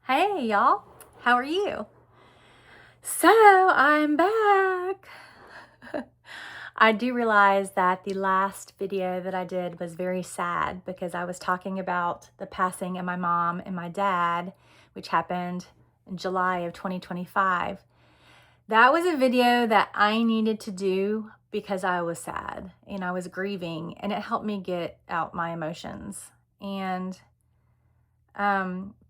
Hey y'all, how are you? So I'm back. I do realize that the last video that I did was very sad because I was talking about the passing of my mom and my dad, which happened in July of 2025. That was a video that I needed to do because I was sad and I was grieving, and it helped me get out my emotions. And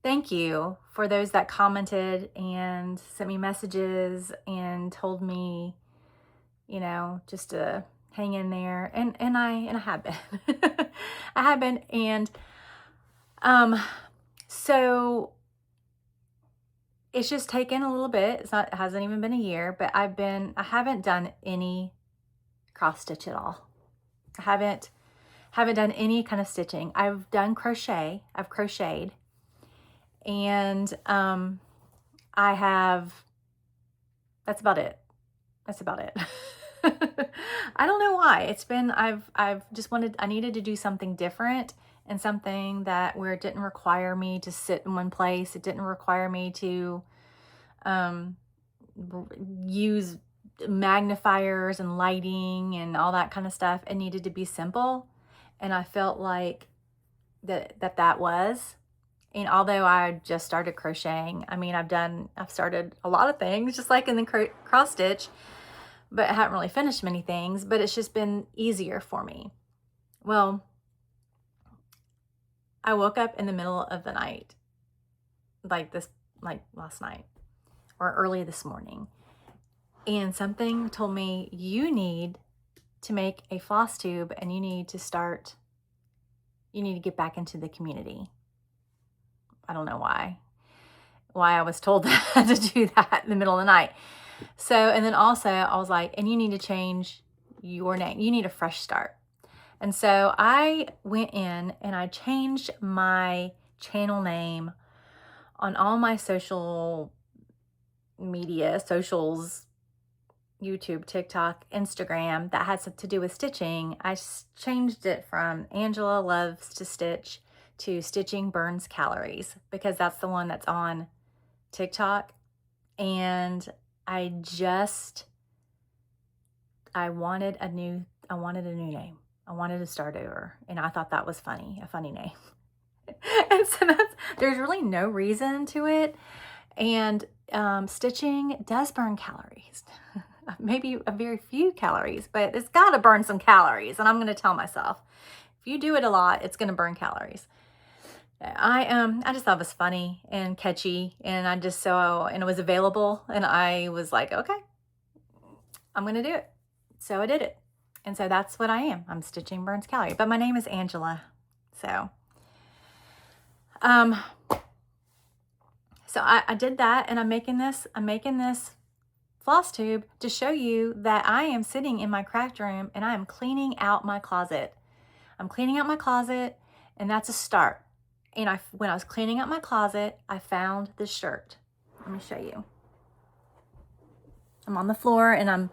thank you for those that commented and sent me messages and told me, just to hang in there. And I have been. I have been. And um so it's just taken a little bit. It hasn't even been a year, but I haven't done any cross stitch at all. I haven't done any kind of stitching. I've done crochet. I've crocheted. And I have, that's about it. That's about it. I don't know why. I've just I needed to do something different, and something that where it didn't require me to sit in one place. It didn't require me to um, use magnifiers and lighting and all that kind of stuff. It needed to be simple. And I felt like that was. And although I just started crocheting, I mean, I've started a lot of things, just like in the cross stitch, but I haven't really finished many things, but it's just been easier for me. Well, I woke up in the middle of the night, like last night or early this morning, and something told me, you need to make a floss tube and you need to get back into the community. I don't know why I was told that to do that in the middle of the night. So, and then also I was like, and you need to change your name. You need a fresh start. And so I went in and I changed my channel name on all my social media, socials, YouTube, TikTok, Instagram, that has to do with stitching. I changed it from Angela Loves to Stitch to Stitching Burns Calories, because that's the one that's on TikTok. And I wanted a new name. I wanted to start over, and I thought that was a funny name. And so there's really no reason to it. And stitching does burn calories. Maybe a very few calories, but it's got to burn some calories. And I'm going to tell myself, if you do it a lot, it's going to burn calories. I just thought it was funny and catchy, and and it was available, and I was like, okay, I'm going to do it. So I did it. And so that's what I am. I'm Stitching Burns Calorie, but my name is Angela. So I did that, and I'm making this floss tube to show you that I am sitting in my craft room and I am cleaning out my closet. I'm cleaning out my closet, and that's a start. And when I was cleaning out my closet, I found this shirt. Let me show you. I'm on the floor, and I'm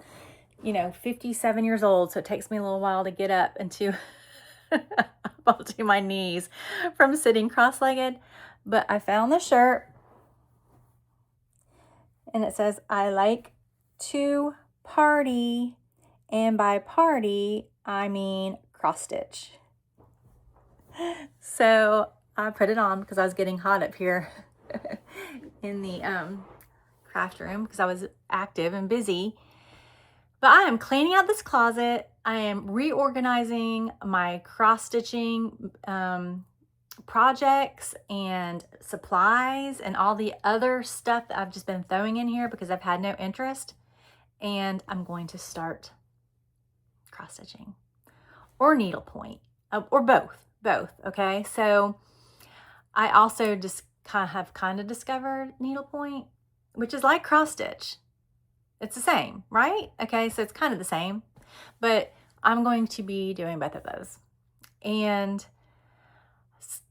57 years old, so it takes me a little while to get up into up to my knees from sitting cross-legged. But I found the shirt, and it says, I like to party, and by party, I mean cross stitch. So I put it on because I was getting hot up here in the craft room because I was active and busy. But I am cleaning out this closet. I am reorganizing my cross stitching projects and supplies and all the other stuff that I've just been throwing in here because I've had no interest. And I'm going to start cross stitching or needlepoint or both. Okay. So I also just kind of discovered needlepoint, which is like cross stitch. It's the same, right? Okay. So it's kind of the same, but I'm going to be doing both of those. And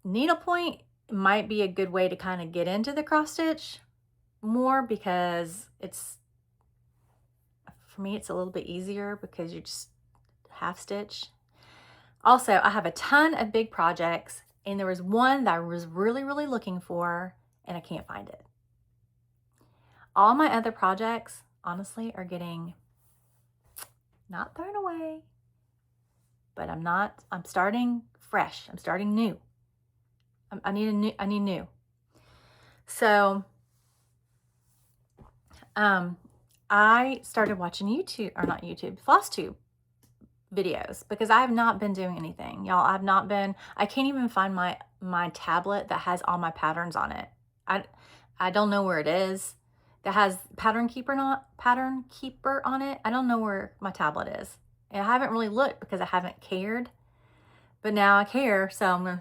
needlepoint might be a good way to kind of get into the cross stitch more, because for me, it's a little bit easier because you just half stitch. Also, I have a ton of big projects, and there was one that I was really, really looking for, and I can't find it. All my other projects, honestly, are getting not thrown away, but I'm starting fresh. I'm starting new. I need new. So, I started watching YouTube, or not YouTube, FlossTube videos, because I have not been doing anything, y'all. I can't even find my tablet that has all my patterns on it. I don't know where it is. That has Pattern Keeper on it. I don't know where my tablet is. And I haven't really looked because I haven't cared, but now I care, so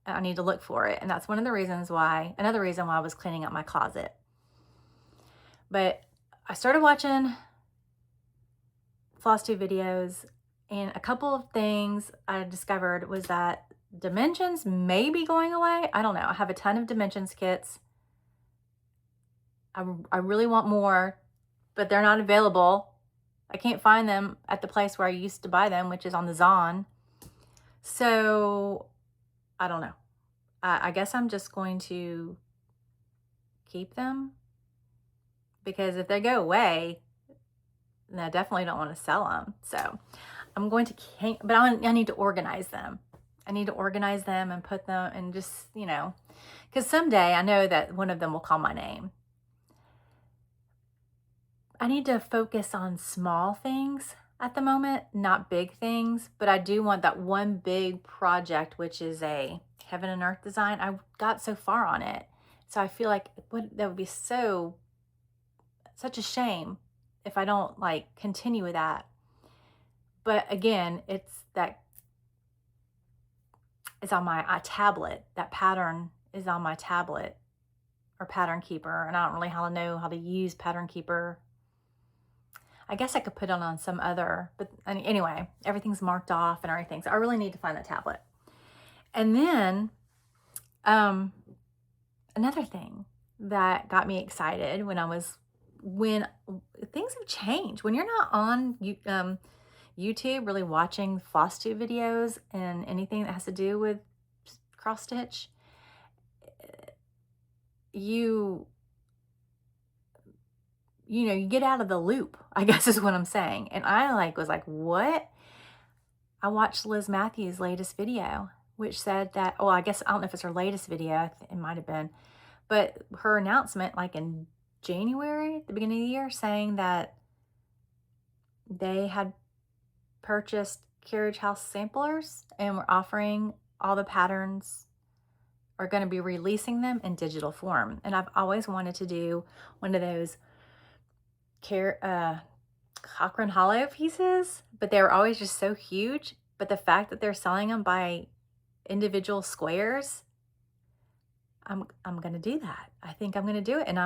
I need to look for it. And that's another reason why I was cleaning up my closet. But I started watching FlossTube videos, and a couple of things I discovered was that dimensions may be going away. I don't know. I have a ton of dimensions kits. I really want more, but they're not available. I can't find them at the place where I used to buy them, which is on the Zon. So I don't know. I guess I'm just going to keep them, because if they go away, then I definitely don't want to sell them. So I'm going to hang, but I need to organize them. I need to organize them and put them, and just, because someday I know that one of them will call my name. I need to focus on small things at the moment, not big things, but I do want that one big project, which is a Heaven and Earth design. I got so far on it. So I feel like that would be such a shame if I don't continue with that. But again, it's on my tablet. That pattern is on my tablet, or Pattern Keeper, and I don't really know how to use Pattern Keeper. I guess I could put it on some other, but anyway, everything's marked off and everything. So I really need to find that tablet. And then another thing that got me excited when things have changed, when you're not on YouTube really watching FlossTube videos and anything that has to do with cross stitch, you get out of the loop, I guess is what I'm saying. And I was like, what? I watched Liz Matthews' latest video, which said that, I guess, I don't know if it's her latest video, it might have been, but her announcement in January, at the beginning of the year, saying that they had purchased Carriage House samplers and were offering all the patterns, are going to be releasing them in digital form. And I've always wanted to do one of those Cochrane Hollow pieces, but they were always just so huge. But the fact that they're selling them by individual squares, I'm going to do that. I think I'm going to do it. And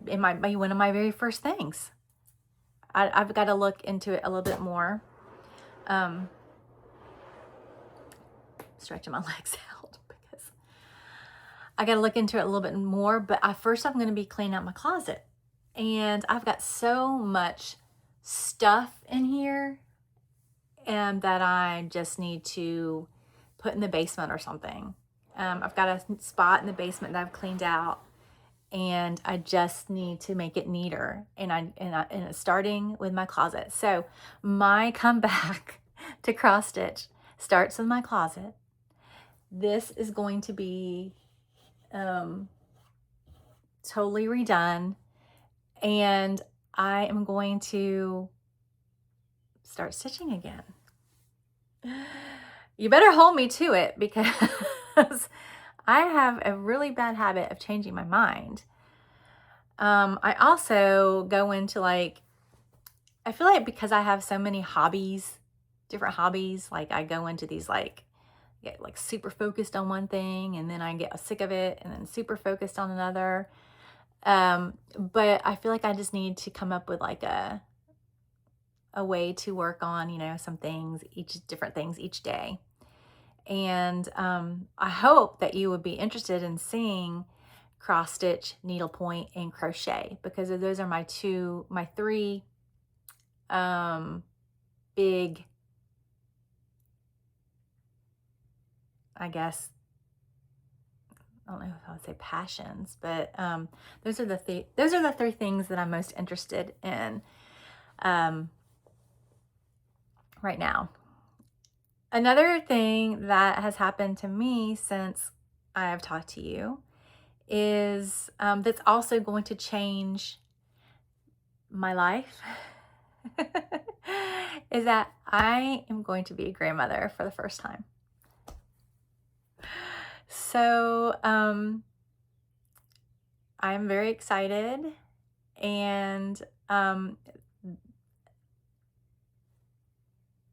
it might be one of my very first things. I've got to look into it a little bit more. Stretching my legs out because I got to look into it a little bit more. But first I'm going to be cleaning out my closet. And I've got so much stuff in here that I just need to put in the basement or something. I've got a spot in the basement that I've cleaned out, and I just need to make it neater. And it's starting with my closet. So my comeback to cross stitch starts with my closet. This is going to be totally redone, and I am going to start stitching again. You better hold me to it, because I have a really bad habit of changing my mind. I also go into I feel like because I have so many hobbies, different hobbies, I go into these get super focused on one thing, and then I get sick of it, and then super focused on another. But I feel like I just need to come up with a way to work on, some things, different things each day. And I hope that you would be interested in seeing cross stitch, needlepoint, and crochet, because those are my three big, I guess, I don't know if I would say passions, but those are the three things that I'm most interested in right now. Another thing that has happened to me since I have talked to you is that's also going to change my life is that I am going to be a grandmother for the first time. So I'm very excited, and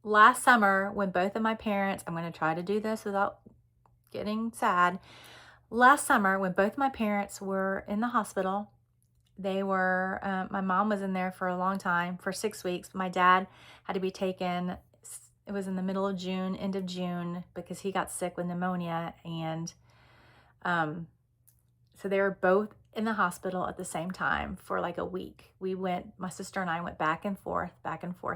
last summer when both of my parents, I'm going to try to do this without getting sad. Last summer when both my parents were in the hospital, they were, my mom was in there for a long time, for 6 weeks. My dad had to be taken, it was in the middle of June, end of June, because he got sick with pneumonia. And so they were both in the hospital at the same time for like a week. My sister and I went back and forth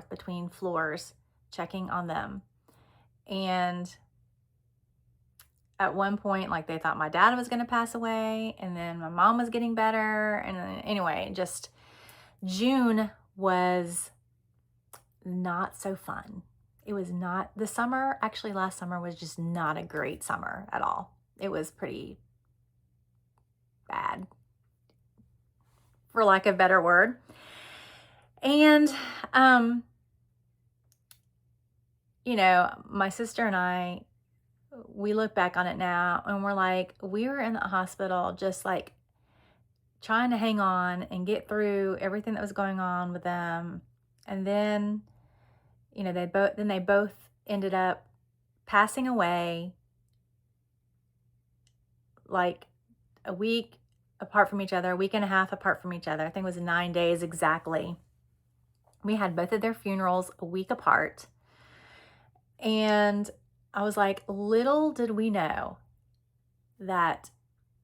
between floors, checking on them. And at one point, like, they thought my dad was going to pass away, and then my mom was getting better. And anyway, just June was not so fun. It was not, the summer, actually last summer was just not a great summer at all. It was pretty bad, for lack of a better word. And, you know, my sister and I, we look back on it now and we're like, we were in the hospital just like trying to hang on and get through everything that was going on with them. And then, you know, they both ended up passing away like a week apart from each other, a week and a half apart from each other. I think it was 9 days exactly. We had both of their funerals a week apart. And I was like, little did we know that,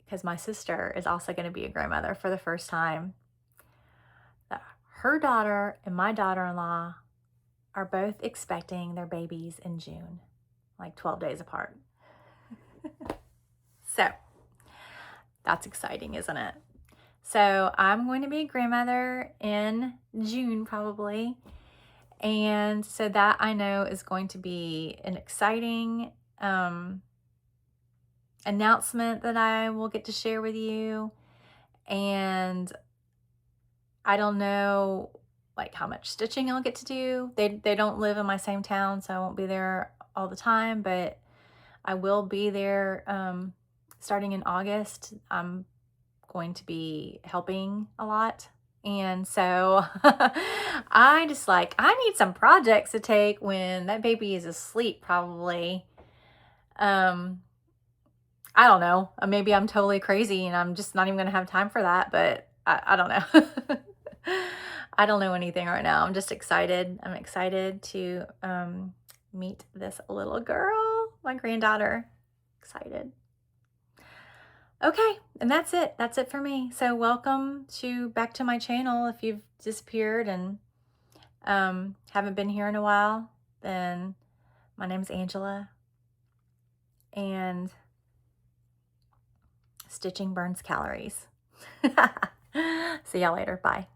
because my sister is also going to be a grandmother for the first time, that her daughter and my daughter-in-law are both expecting their babies in June, like 12 days apart. So that's exciting, isn't it? So I'm going to be a grandmother in June probably. And so that, I know, is going to be an exciting announcement that I will get to share with you. And I don't know like how much stitching I'll get to do. They don't live in my same town, so I won't be there all the time, but I will be there starting in August. I'm going to be helping a lot. And so I need some projects to take when that baby is asleep, probably. I don't know. Maybe I'm totally crazy and I'm just not even going to have time for that, but I don't know. I don't know anything right now. I'm just excited. I'm excited to meet this little girl, my granddaughter. Excited. Okay, and that's it. That's it for me. So welcome back to my channel. If you've disappeared and haven't been here in a while, then my name's Angela, and stitching burns calories. See y'all later. Bye.